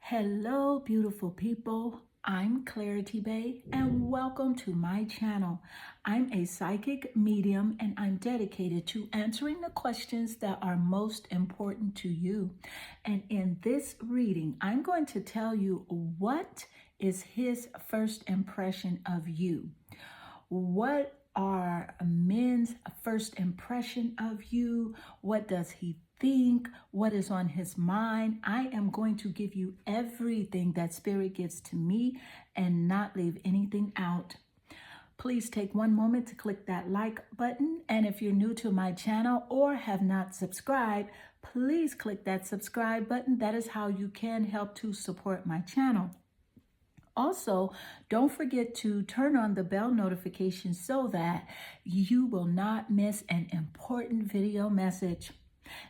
Hello, beautiful people. I'm Clarity Bay, and welcome to my channel. I'm a psychic medium, and I'm dedicated to answering the questions that are most important to you. And in this reading, I'm going to tell you what is his first impression of you. What are men's first impression of you? What does he think? What is on his mind? I am going to give you everything that Spirit gives to me and not leave anything out. Please take one moment to click that like button. And if you're new to my channel or have not subscribed, please click that subscribe button. That is how you can help to support my channel. Also, don't forget to turn on the bell notification so that you will not miss an important video message.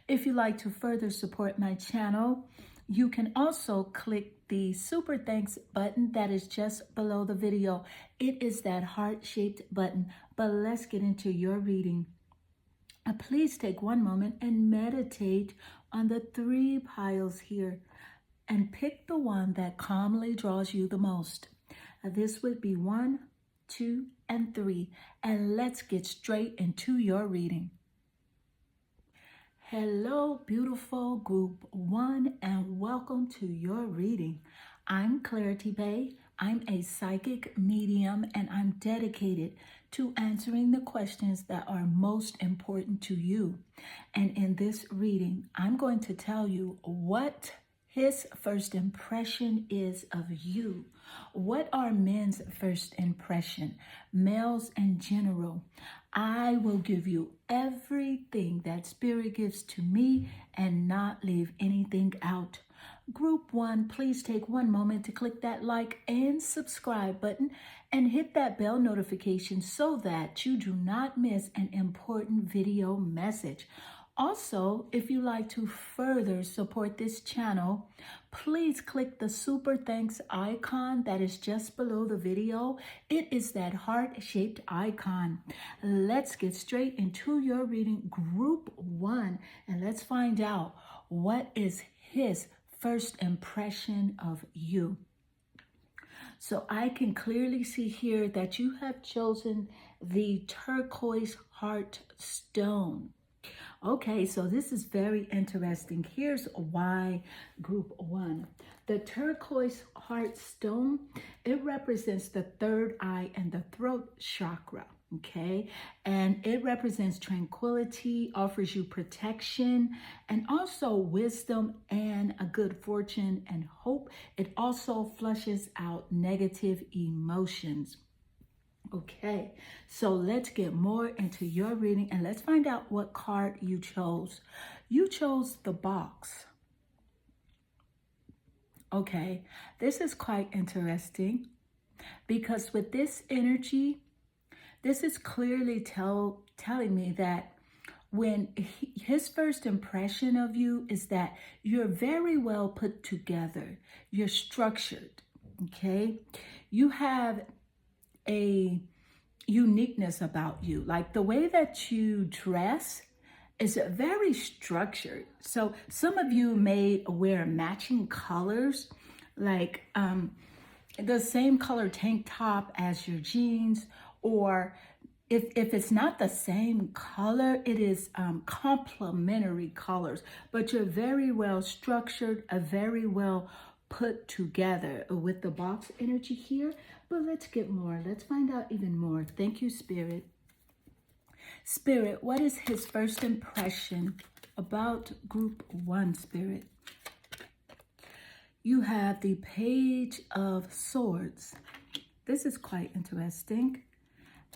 If you'd like to further support my channel, you can also click the super thanks button that is just below the video. It is that heart-shaped button, but let's get into your reading. Please take one moment and meditate on the 3 piles here and pick the one that calmly draws you the most. This would be 1, 2, and 3. And let's get straight into your reading. Hello, beautiful group 1, and welcome to your reading. I'm Clarity Bay. I'm a psychic medium, and I'm dedicated to answering the questions that are most important to you. And in this reading, I'm going to tell you what his first impression is of you. What are men's first impression? Males in general. I will give you everything that Spirit gives to me and not leave anything out. Group 1, please take one moment to click that like and subscribe button and hit that bell notification so that you do not miss an important video message. Also, if you like to further support this channel, please click the super thanks icon that is just below the video. It is that heart-shaped icon. Let's get straight into your reading, group 1, and let's find out what is his first impression of you. So I can clearly see here that you have chosen the turquoise heart stone. Okay, so this is very interesting. Here's why, group 1. The turquoise heart stone, it represents the third eye and the throat chakra, okay? And it represents tranquility, offers you protection, and also wisdom and a good fortune and hope. It also flushes out negative emotions. Okay, so let's get more into your reading and let's find out what card you chose. You chose the box. Okay, this is quite interesting because with this energy, this is clearly telling me that when his first impression of you is that you're very well put together, you're structured, okay? You have a uniqueness about you, like the way that you dress is very structured. So some of you may wear matching colors, like the same color tank top as your jeans, or if it's not the same color, it is complementary colors, but you're very well structured, very well put together with the box energy here. But let's get more. Let's find out even more. Thank you, Spirit. Spirit, what is his first impression about group 1, Spirit? You have the Page of Swords. This is quite interesting.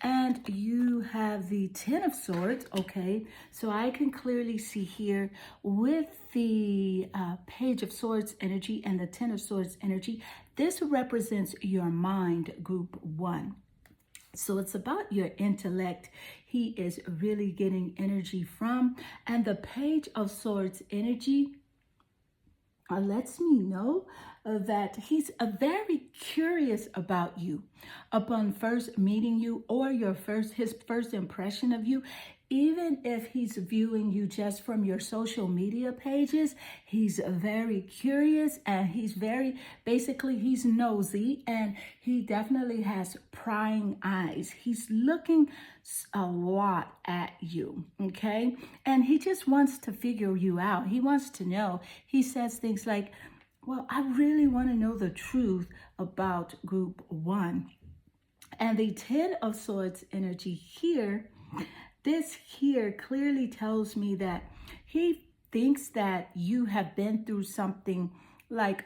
And you have the 10 of Swords, okay? So I can clearly see here with the Page of Swords energy and the 10 of Swords energy, this represents your mind, group 1. So it's about your intellect. He is really getting energy from. And the Page of Swords energy lets me know that he's very curious about you. Upon first meeting you, or his first impression of you, Even if he's viewing you just from your social media pages, he's very curious and he's he's nosy, and he definitely has prying eyes. He's looking a lot at you, okay? And he just wants to figure you out. He wants to know. He says things like, well, I really want to know the truth about group one. And the 10 of Swords energy here, this here clearly tells me that he thinks that you have been through something like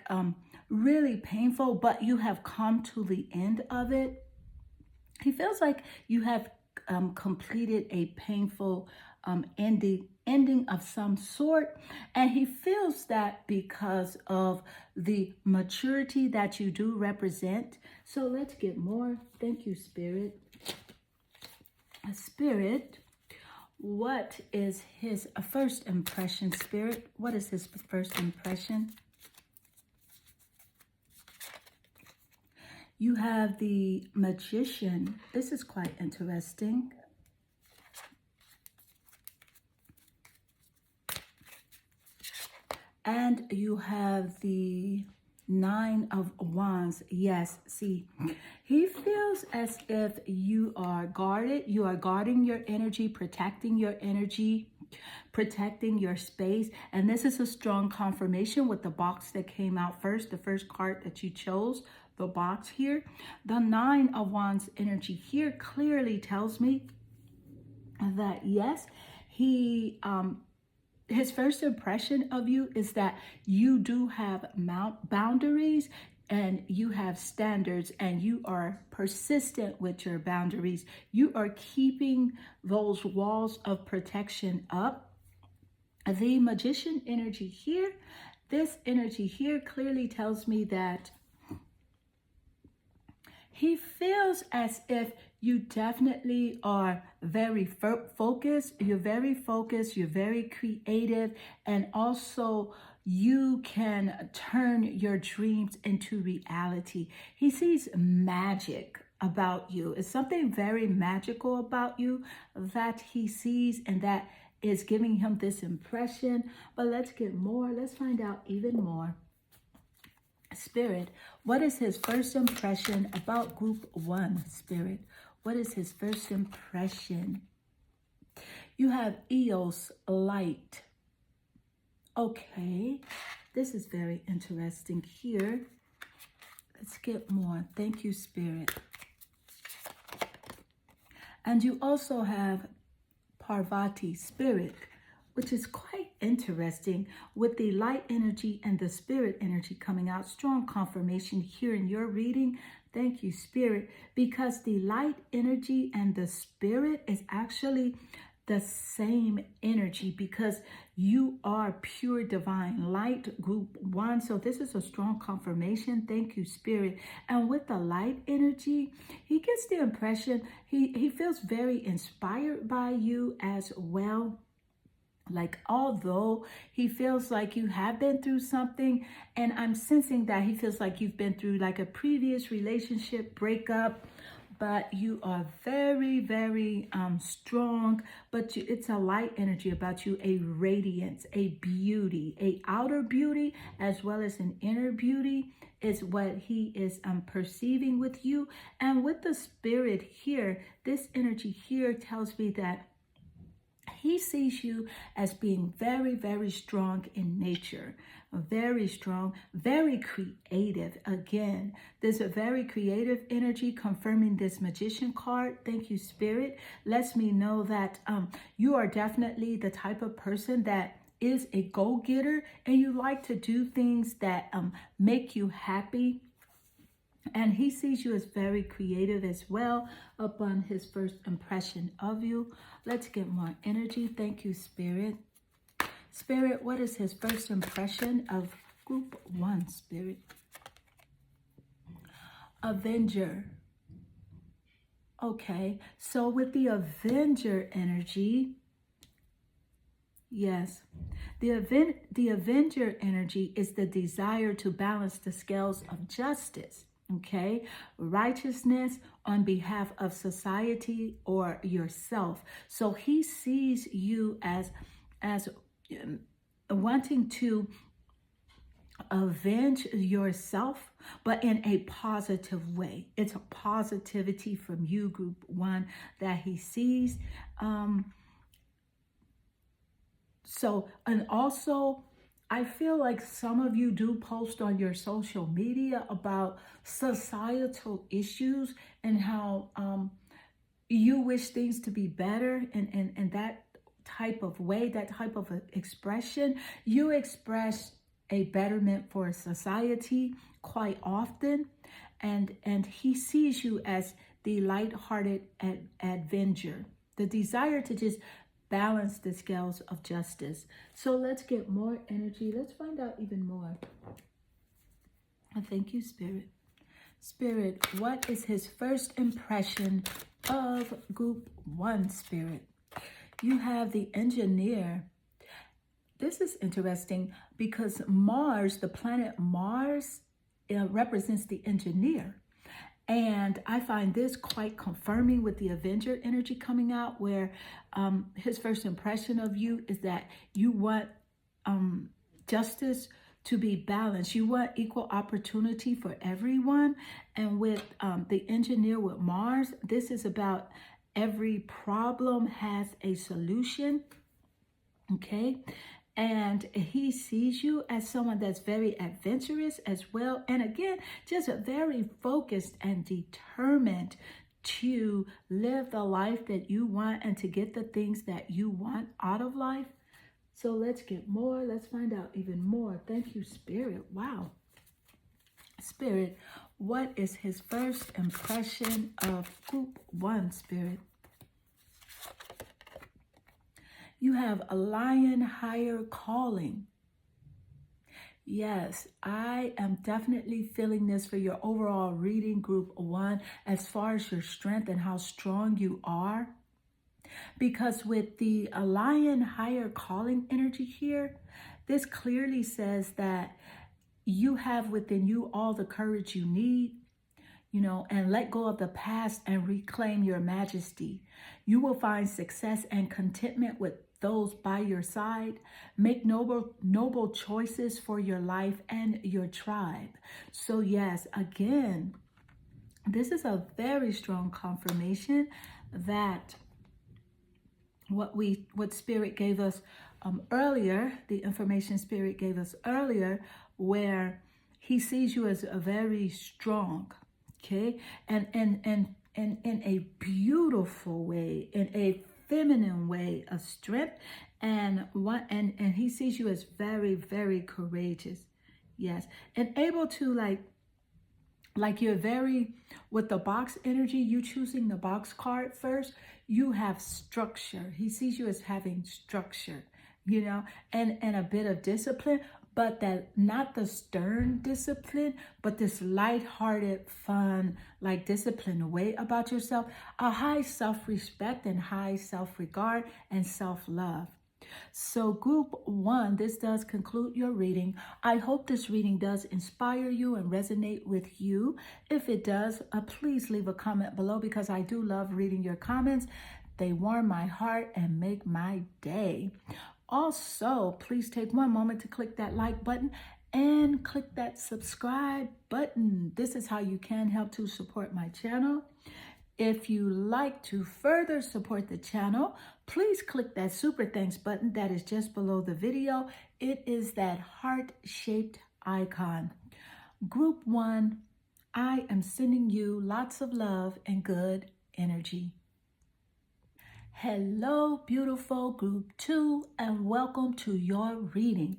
really painful, but you have come to the end of it. He feels like you have completed a painful ending of some sort, and he feels that because of the maturity that you do represent. So let's get more. Thank you, Spirit. Spirit, what is his first impression? Spirit, what is his first impression? You have the Magician. This is quite interesting. And you have the 9 of Wands. Yes, see, he feels as if you are guarded. You are guarding your energy, protecting your energy, protecting your space. And this is a strong confirmation with the box that came out first, the first card that you chose, the box here. The 9 of Wands energy here clearly tells me that yes, his first impression of you is that you do have boundaries and you have standards, and you are persistent with your boundaries. You are keeping those walls of protection up. The Magician energy here, this energy here clearly tells me that he feels as if you definitely are very focused. You're very focused. You're very creative. And also you can turn your dreams into reality. He sees magic about you. It's something very magical about you that he sees, and that is giving him this impression. But let's get more. Let's find out even more. Spirit, what is his first impression about group one? Spirit, what is his first impression? You have Eos, light. Okay, this is very interesting here. Let's get more. Thank you, Spirit. And you also have Parvati, Spirit, which is quite interesting with the light energy and the spirit energy coming out. Strong confirmation here in your reading. Thank you, Spirit, because the light energy and the spirit is actually the same energy, because you are pure divine light, group one. So this is a strong confirmation. Thank you, Spirit. And with the light energy, he gets the impression he feels very inspired by you as well. Like, although he feels like you have been through something, and I'm sensing that he feels like you've been through like a previous relationship breakup, but you are very, very strong. But it's a light energy about you, a radiance, a beauty, a outer beauty as well as an inner beauty is what he is perceiving with you. And with the spirit here, this energy here tells me that he sees you as being very, very strong in nature, very strong, very creative. Again, there's a very creative energy confirming this Magician card. Thank you, Spirit. Lets me know that you are definitely the type of person that is a go-getter, and you like to do things that make you happy. And he sees you as very creative as well upon his first impression of you. Let's get more energy. Thank you, Spirit. Spirit, what is his first impression of group one, Spirit? Avenger. Okay, so with the Avenger energy, yes, the Avenger energy is the desire to balance the scales of justice. Okay, righteousness on behalf of society or yourself. So he sees you as wanting to avenge yourself, but in a positive way. It's a positivity from you, group one, that he sees. And also, I feel like some of you do post on your social media about societal issues and how you wish things to be better, and that type of way, that type of expression. You express a betterment for society quite often, and he sees you as the light-hearted avenger, the desire to just balance the scales of justice. So let's get more energy. Let's find out even more. Thank you, Spirit. Spirit, what is his first impression of group one, Spirit? You have the engineer. This is interesting because Mars, the planet Mars, represents the engineer. And I find this quite confirming with the Avenger energy coming out, where his first impression of you is that you want justice to be balanced. You want equal opportunity for everyone. And with the engineer with Mars, this is about every problem has a solution. Okay. And he sees you as someone that's very adventurous as well. And again, just very focused and determined to live the life that you want and to get the things that you want out of life. So let's get more. Let's find out even more. Thank you, Spirit. Wow. Spirit, what is his first impression of group one, Spirit? You have a lion higher calling. Yes, I am definitely feeling this for your overall reading, group one, as far as your strength and how strong you are. Because with the lion higher calling energy here, this clearly says that you have within you all the courage you need, and let go of the past and reclaim your majesty. You will find success and contentment with those by your side. Make noble choices for your life and your tribe. So yes, again, this is a very strong confirmation that what Spirit gave us earlier, the information Spirit gave us earlier, where he sees you as a very strong, okay, and in a beautiful way, in a feminine way of strength, and he sees you as very, very courageous. Yes, and able to like you're very, with the box energy, you choosing the box card first, you have structure. He sees you as having structure, and a bit of discipline, but that not the stern discipline, but this lighthearted, fun, like disciplined way about yourself, a high self-respect and high self-regard and self-love. So group one, this does conclude your reading. I hope this reading does inspire you and resonate with you. If it does, please leave a comment below, because I do love reading your comments. They warm my heart and make my day. Also, please take one moment to click that like button and click that subscribe button. This is how you can help to support my channel. If you like to further support the channel, please click that super thanks button that is just below the video. It is that heart-shaped icon. Group one, I am sending you lots of love and good energy. Hello, beautiful group two, and welcome to your reading.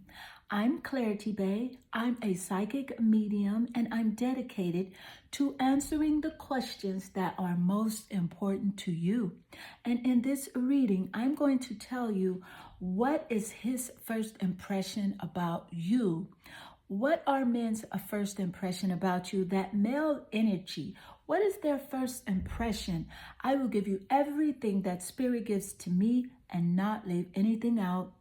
I'm Clarity Bay. I'm a psychic medium, and I'm dedicated to answering the questions that are most important to you. And in this reading, I'm going to tell you what is his first impression about you. What are men's first impression about you? That male energy, what is their first impression? I will give you everything that Spirit gives to me and not leave anything out.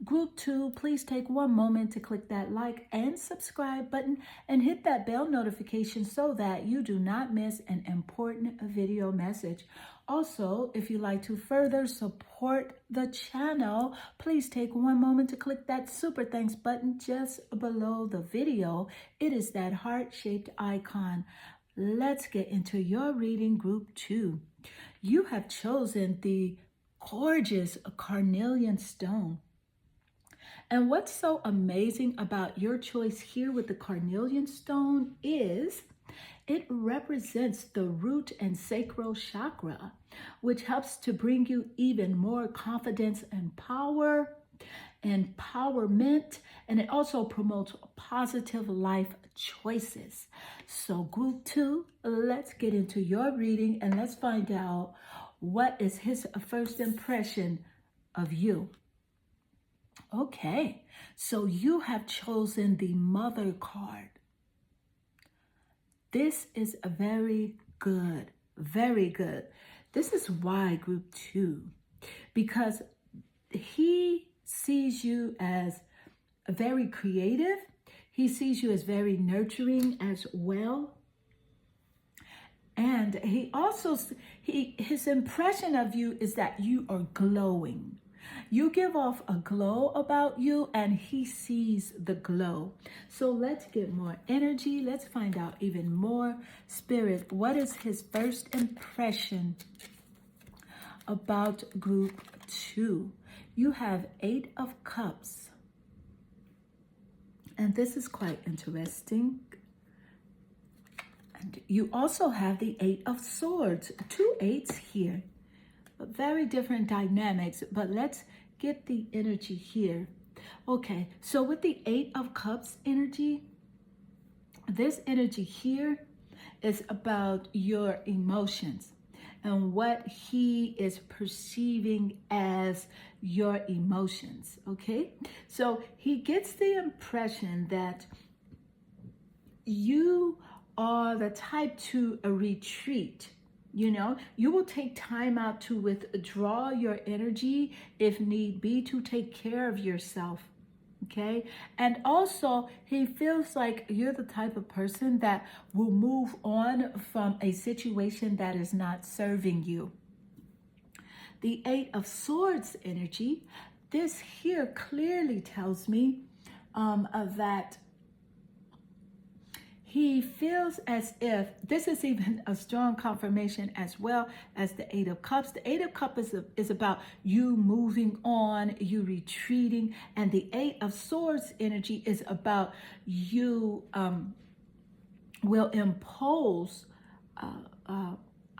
Group 2, please take one moment to click that like and subscribe button and hit that bell notification so that you do not miss an important video message. Also, if you'd like to further support the channel, please take one moment to click that super thanks button just below the video. It is that heart-shaped icon. Let's get into your reading, Group 2. You have chosen the gorgeous Carnelian stone. And what's so amazing about your choice here with the Carnelian stone is it represents the root and sacral chakra, which helps to bring you even more confidence and power, empowerment, and it also promotes positive life choices. So Group 2, let's get into your reading and let's find out what is his first impression of you. Okay, so you have chosen the Mother card. This is a very good, very good. This is why Group 2, because he sees you as very creative. He sees you as very nurturing as well. And he also, his impression of you is that you are glowing. You give off a glow about you and he sees the glow. So let's get more energy. Let's find out even more. Spirit, what is his first impression about Group 2? You have 8 of Cups. And this is quite interesting. And you also have the 8 of Swords. 2 8s here. Very different dynamics, but let's get the energy here. Okay, so with the 8 of Cups energy, this energy here is about your emotions and what he is perceiving as your emotions, okay? So he gets the impression that you are the type to retreat. You know, you will take time out to withdraw your energy if need be to take care of yourself. Okay. And also he feels like you're the type of person that will move on from a situation that is not serving you. The 8 of Swords energy, this here clearly tells me that he feels as if this is even a strong confirmation as well as the 8 of Cups. The 8 of Cups is about you moving on, you retreating. And the 8 of Swords energy is about you will impose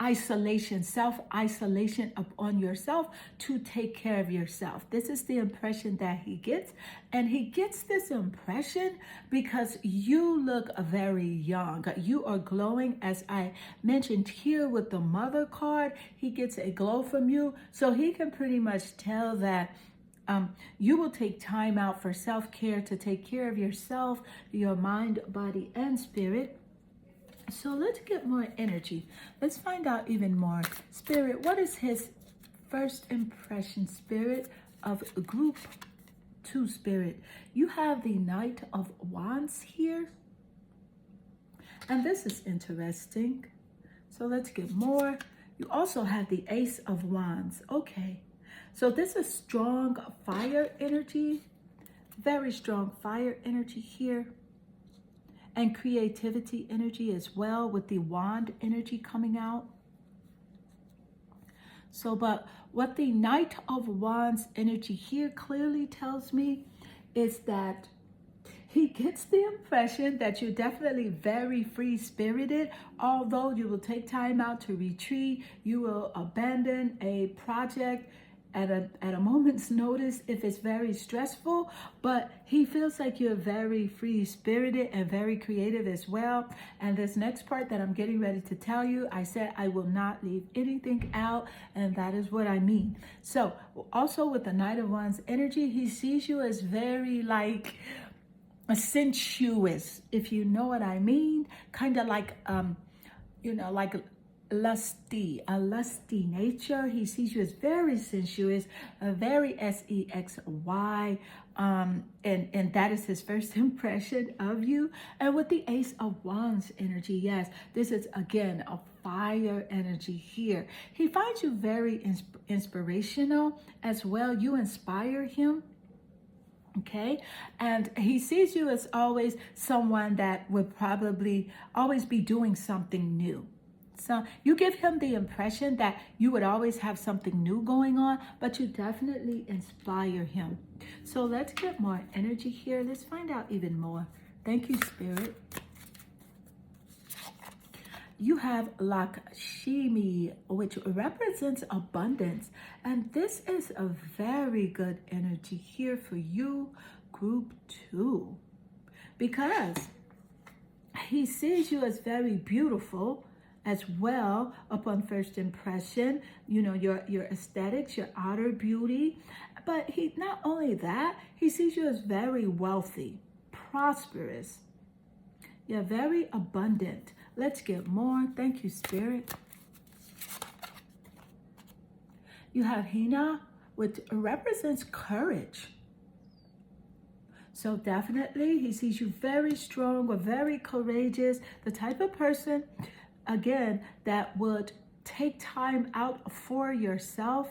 isolation, self-isolation upon yourself to take care of yourself. This is the impression that he gets. And he gets this impression because you look very young. You are glowing, as I mentioned here with the Mother card. He gets a glow from you. So he can pretty much tell that you will take time out for self-care to take care of yourself, your mind, body, and spirit. So let's get more energy. Let's find out even more. Spirit, what is his first impression, Spirit, of Group 2, Spirit? You have the Knight of Wands here. And this is interesting. So let's get more. You also have the Ace of Wands. Okay. So this is strong fire energy. Very strong fire energy here. And creativity energy as well with the wand energy coming out. So, but what the Knight of Wands energy here clearly tells me is that he gets the impression that you're definitely very free-spirited. Although you will take time out to retreat, you will abandon a project at a moment's notice if it's very stressful, but he feels like you're very free-spirited and very creative as well. And this next part that I'm getting ready to tell you, I said I will not leave anything out, and that is what I mean. So also with the Knight of Wands energy, he sees you as very like sensuous, if you know what I mean, kind of like you know, like a lusty nature. He sees you as very sensuous, very sexy, and that is his first impression of you. And with the Ace of Wands energy, yes, this is again a fire energy here. He finds you very inspirational as well. You inspire him. Okay, and he sees you as always someone that would probably always be doing something new. So you give him the impression that you would always have something new going on, but you definitely inspire him. So let's get more energy here. Let's find out even more. Thank you, Spirit. You have Lakshmi, which represents abundance. And this is a very good energy here for you, group 2. Because he sees you as very beautiful as well upon first impression. You know, your aesthetics, your outer beauty. But he not only that, he sees you as very wealthy, prosperous. You're very abundant. Let's get more. Thank you, Spirit. You have Hina, which represents courage. So definitely, he sees you very strong or very courageous. The type of person, again, that would take time out for yourself.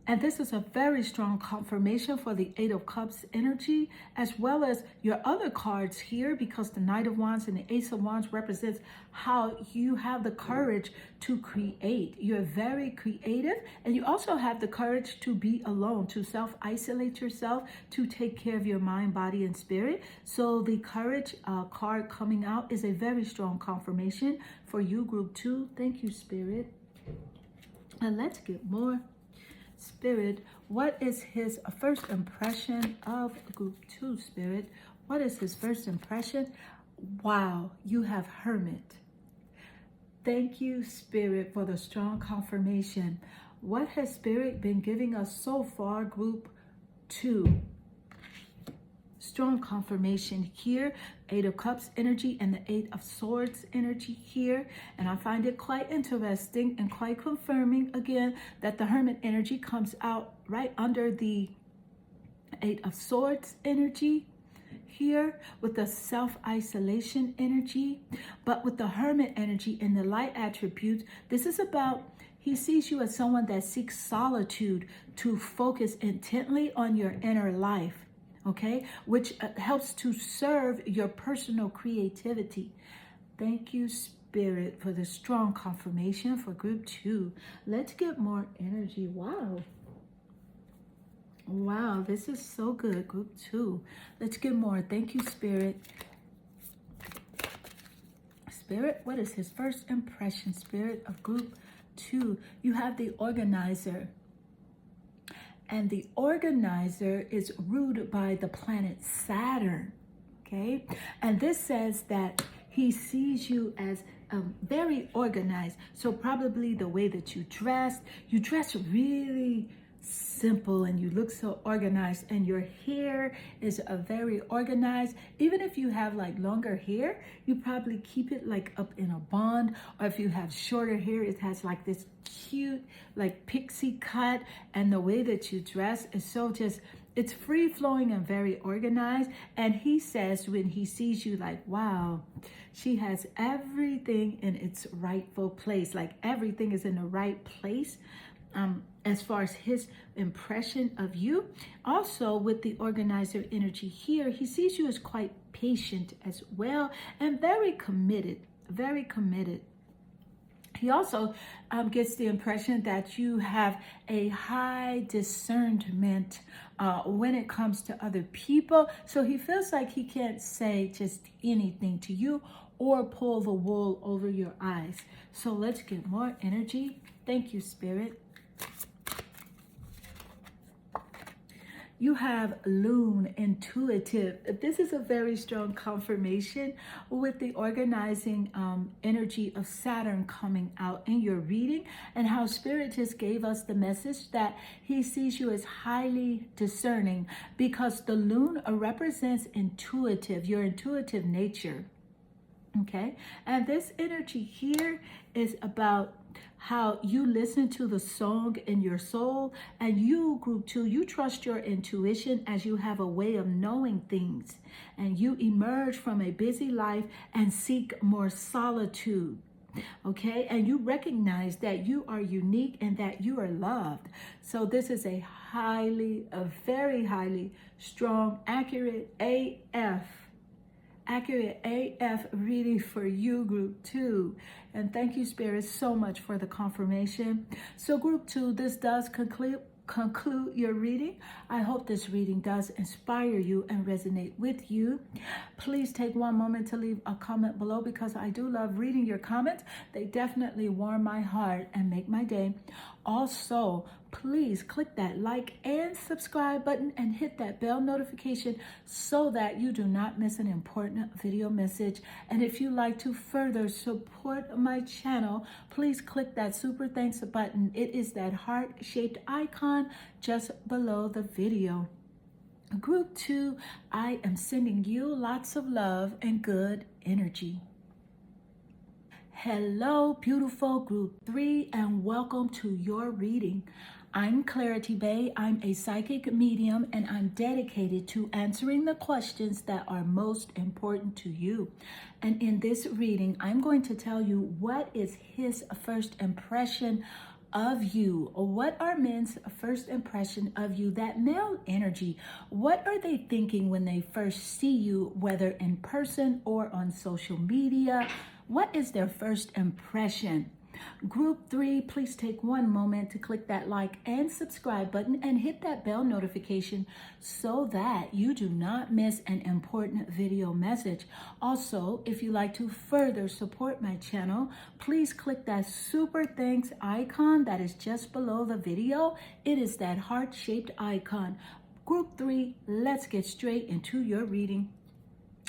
And this is a very strong confirmation for the Eight of Cups energy, as well as your other cards here, because the Knight of Wands and the Ace of Wands represents how you have the courage to create. You're very creative, and you also have the courage to be alone, to self-isolate yourself, to take care of your mind, body, and spirit. So the Courage card coming out is a very strong confirmation for you, group 2. Thank you, Spirit. And let's get more. Spirit, what is his first impression of group 2, Spirit? What is his first impression? Wow, you have Hermit. Thank you, Spirit, for the strong confirmation. What has Spirit been giving us so far, group 2? Strong confirmation here, Eight of Cups energy and the Eight of Swords energy here. And I find it quite interesting and quite confirming again that the Hermit energy comes out right under the Eight of Swords energy here with the self-isolation energy. But with the Hermit energy and the light attributes, this is about, he sees you as someone that seeks solitude to focus intently on your inner life. Okay, which helps to serve your personal creativity. Thank you, Spirit, for the strong confirmation for group 2. Let's get more energy. Wow. Wow, this is so good, group 2. Let's get more. Thank you, Spirit. Spirit, what is his first impression, Spirit, of group 2? You have the Organizer. And the Organizer is ruled by the planet Saturn, okay? And this says that he sees you as very organized. So probably the way that you dress really simple and you look so organized, and your hair is very organized. Even if you have like longer hair, you probably keep it like up in a bun, or if you have shorter hair, it has like this cute like pixie cut. And the way that you dress is so just, it's free flowing and very organized. And he says when he sees you, like, wow, she has everything in its rightful place, like everything is in the right place. As far as his impression of you. Also with the Organizer energy here, he sees you as quite patient as well and very committed, very committed. He also gets the impression that you have a high discernment when it comes to other people. So he feels like he can't say just anything to you or pull the wool over your eyes. So let's get more energy. Thank you, Spirit. You have Loon, intuitive. This is a very strong confirmation with the organizing energy of Saturn coming out in your reading, and how Spirit just gave us the message that he sees you as highly discerning, because the Loon represents intuitive, your intuitive nature. Okay, and this energy here is about how you listen to the song in your soul, and you, group 2, you trust your intuition as you have a way of knowing things, and you emerge from a busy life and seek more solitude. Okay, and you recognize that you are unique and that you are loved. So this is a very highly strong, accurate AF reading for you, group 2. And thank you, Spirit, so much for the confirmation. So group 2, this does conclude your reading. I hope this reading does inspire you and resonate with you. Please take one moment to leave a comment below, because I do love reading your comments. They definitely warm my heart and make my day. Also, please click that like and subscribe button and hit that bell notification so that you do not miss an important video message. And if you like to further support my channel, please click that super thanks button. It is that heart-shaped icon just below the video. Group 2, I am sending you lots of love and good energy. Hello, beautiful group 3, and welcome to your reading. I'm Clarity Bay. I'm a psychic medium, and I'm dedicated to answering the questions that are most important to you. And in this reading, I'm going to tell you what is his first impression of you, or what are men's first impression of you, that male energy. What are they thinking when they first see you, whether in person or on social media? What is their first impression? Group 3, please take one moment to click that like and subscribe button and hit that bell notification so that you do not miss an important video message. Also, if you like to further support my channel, please click that super thanks icon that is just below the video. It is that heart-shaped icon. Group 3, let's get straight into your reading.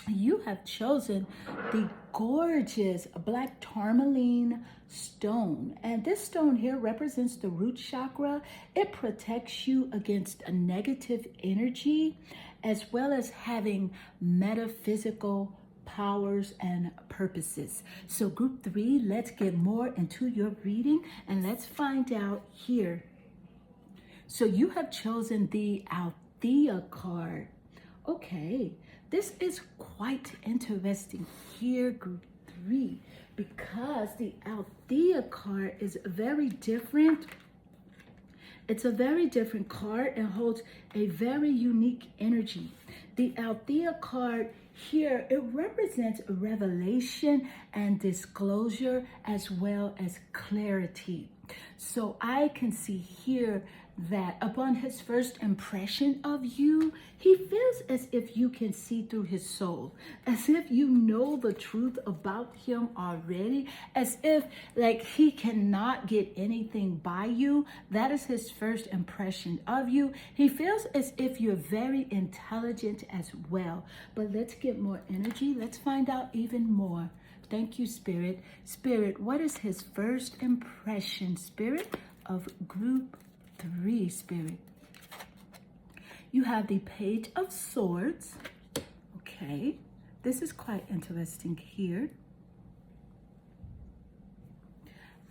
You have chosen the gorgeous black tourmaline stone, and this stone here represents the root chakra. It protects you against a negative energy, as well as having metaphysical powers and purposes. So group 3, let's get more into your reading and let's find out here. So you have chosen the Althea card. Okay, this is quite interesting here, group 3, because the Althea card is very different. It's a very different card and holds a very unique energy. The Althea card here, it represents revelation and disclosure, as well as clarity. So I can see here that upon his first impression of you, he feels as if you can see through his soul, as if you know the truth about him already, as if like he cannot get anything by you. That is his first impression of you. He feels as if you're very intelligent as well. But let's get more energy. Let's find out even more. Thank you, Spirit. Spirit, what is his first impression, Spirit, of group 3, Spirit? You have the Page of Swords. Okay, this is quite interesting here.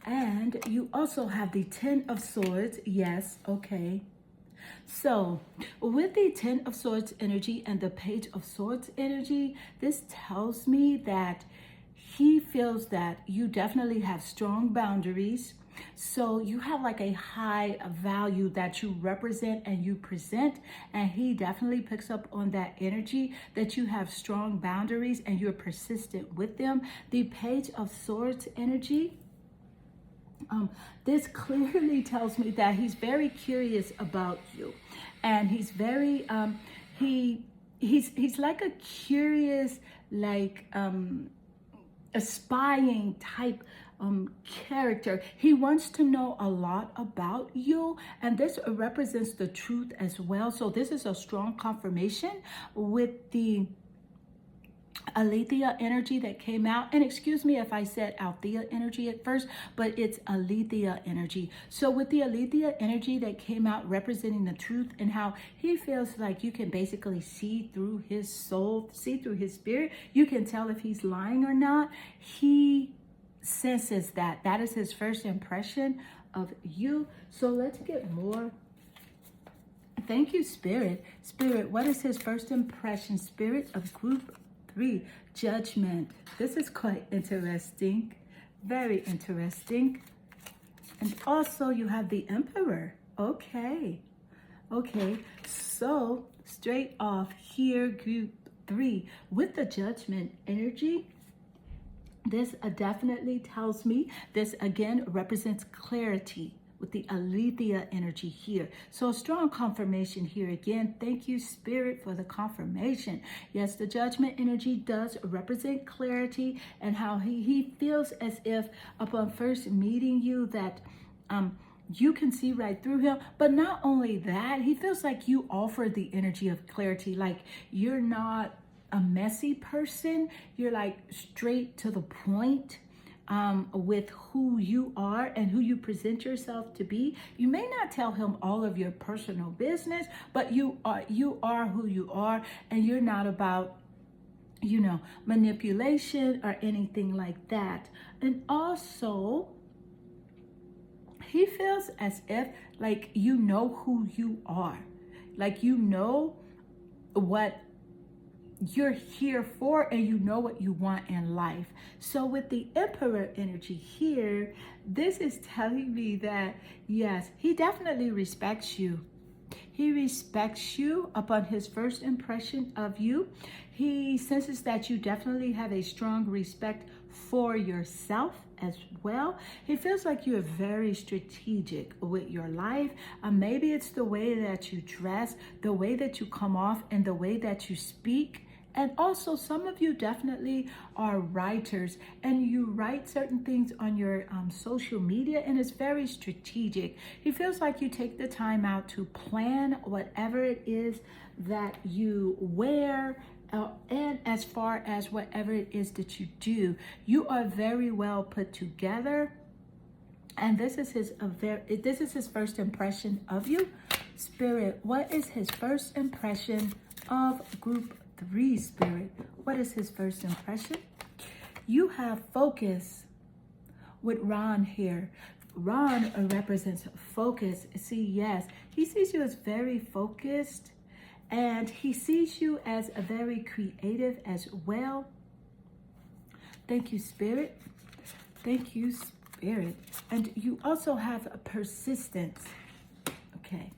And you also have the Ten of Swords. Yes, okay. So with the Ten of Swords energy and the Page of Swords energy, this tells me that he feels that you definitely have strong boundaries. So you have like a high value that you represent and you present, and he definitely picks up on that energy, that you have strong boundaries and you're persistent with them. The Page of Swords energy, this clearly tells me that he's very curious about you, and he's very he's like a curious, like a spying type character. He wants to know a lot about you, and this represents the truth as well. So this is a strong confirmation with the Alethea energy that came out, and excuse me if I said Althea energy at first, but it's Alethea energy. So with the Alethea energy that came out representing the truth and how he feels like you can basically see through his soul, see through his spirit, you can tell if he's lying or not. He senses that. That is his first impression of you. So let's get more. Thank you, Spirit. Spirit, what is his first impression? Spirit of group 3, Judgment. This is quite interesting. Very interesting. And also you have the Emperor. Okay. Okay. So straight off here, group 3, with the Judgment energy, this definitely tells me this again represents clarity with the Alethea energy here. So strong confirmation here again. Thank you, Spirit, for the confirmation. Yes, the Judgment energy does represent clarity and how he feels as if upon first meeting you that you can see right through him. But not only that, he feels like you offer the energy of clarity. Like you're not a messy person. You're like straight to the point. With who you are and who you present yourself to be. You may not tell him all of your personal business, but you are who you are, and you're not about, you know, manipulation or anything like that. And also, he feels as if like you know who you are, like you know what you're here for, and you know what you want in life. So with the Emperor energy here, this is telling me that yes, he definitely respects you. He respects you upon his first impression of you. He senses that you definitely have a strong respect for yourself as well. He feels like you're very strategic with your life. Maybe it's the way that you dress, the way that you come off, and the way that you speak. And also, some of you definitely are writers, and you write certain things on your social media, and it's very strategic. He feels like you take the time out to plan whatever it is that you wear, and as far as whatever it is that you do, you are very well put together. And this is his first impression of you. Spirit, what is his first impression of group 3, Spirit? What is his first impression? You have focus with Ron here. Ron represents focus. See, yes, he sees you as very focused, and he sees you as a very creative as well. Thank you, Spirit. Thank you, Spirit. And you also have a persistence. Okay.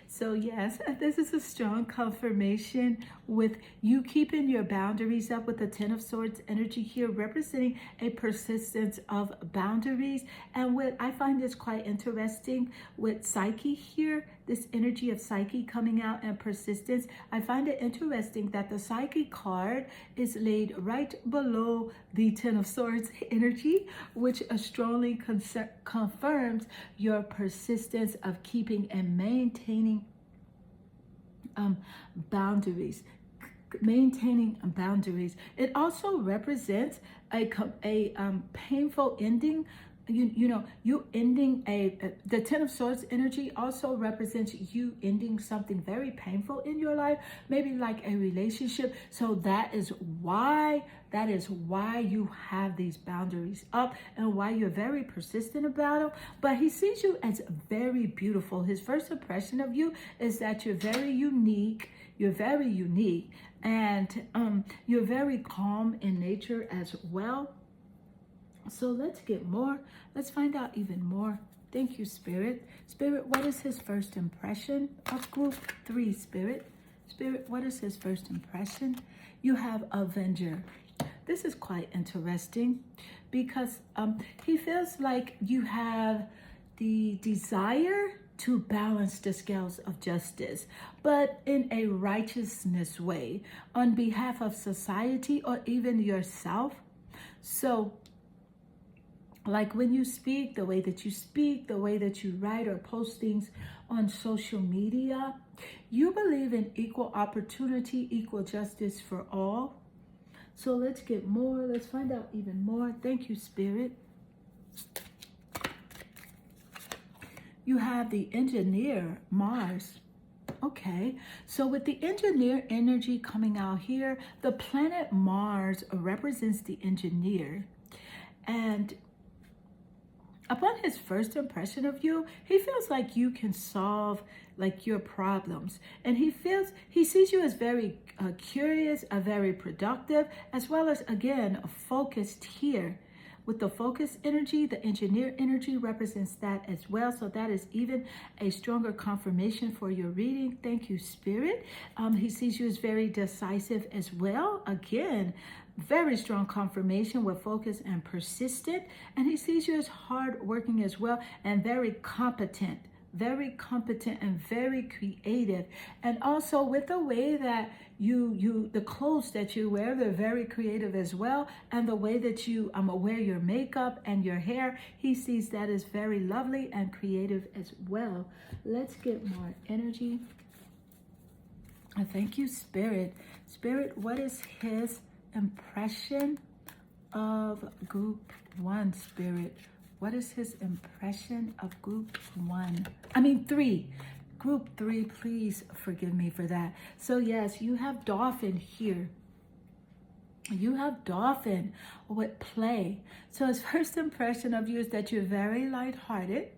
So yes, this is a strong confirmation with you keeping your boundaries up with the Ten of Swords energy here, representing a persistence of boundaries. And what I find this quite interesting with Psyche here, this energy of Psyche coming out and persistence. I find it interesting that the Psyche card is laid right below the Ten of Swords energy, which strongly confirms your persistence of keeping and maintaining boundaries. Maintaining boundaries. It also represents a painful ending. You ending the Ten of Swords energy also represents you ending something very painful in your life, maybe like a relationship. So that is why you have these boundaries up and why you're very persistent about them. But he sees you as very beautiful. His first impression of you is that you're very unique. You're very unique, and you're very calm in nature as well. So let's get more. Let's find out even more. Thank you, Spirit. Spirit, what is his first impression of group 3, Spirit? Spirit, what is his first impression? You have Avenger. This is quite interesting because he feels like you have the desire to balance the scales of justice, but in a righteousness way on behalf of society or even yourself. So like when you speak, the way that you write or post things on social media, you believe in equal opportunity, equal justice for all. So let's get more. Let's find out even more. Thank you, Spirit. You have the engineer, Mars. Okay, so with the engineer energy coming out here, the planet Mars represents the engineer. And upon his first impression of you, he feels like you can solve like your problems. And he sees you as very curious, very productive, as well as, again, focused here. With the focus energy, the engineer energy represents that as well. So that is even a stronger confirmation for your reading. Thank you, Spirit. He sees you as very decisive as well. Again, very strong confirmation with focus and persistent. And he sees you as hardworking as well and very competent and very creative. And also with the way that the clothes that you wear, they're very creative as well. And the way that you wear your makeup and your hair, he sees that as very lovely and creative as well. Let's get more energy. Thank you, Spirit. Spirit, what is his impression of group 1, Spirit? What is his impression of group 3? Group 3, please forgive me for that. So yes, you have dolphin here. You have dolphin with play. So his first impression of you is that you're very lighthearted,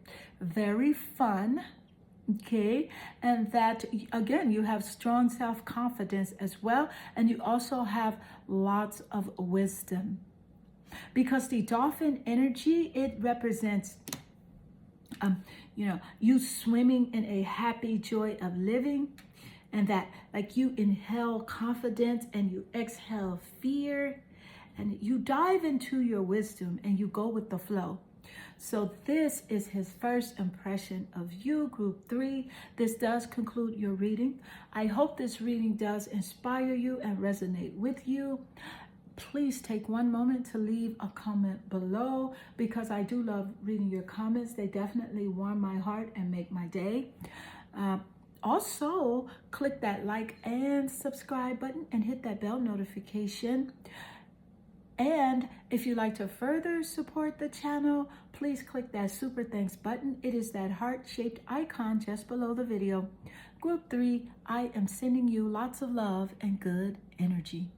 very fun, okay? And that, again, you have strong self-confidence as well. And you also have lots of wisdom. Because the dolphin energy, it represents, you swimming in a happy joy of living, and that like you inhale confidence and you exhale fear, and you dive into your wisdom and you go with the flow. So this is his first impression of you, group 3. This does conclude your reading. I hope this reading does inspire you and resonate with you. Please take one moment to leave a comment below, because I do love reading your comments. They definitely warm my heart and make my day. Also, click that like and subscribe button and hit that bell notification. And if you'd like to further support the channel, please click that super thanks button. It is that heart-shaped icon just below the video. Group 3, I am sending you lots of love and good energy.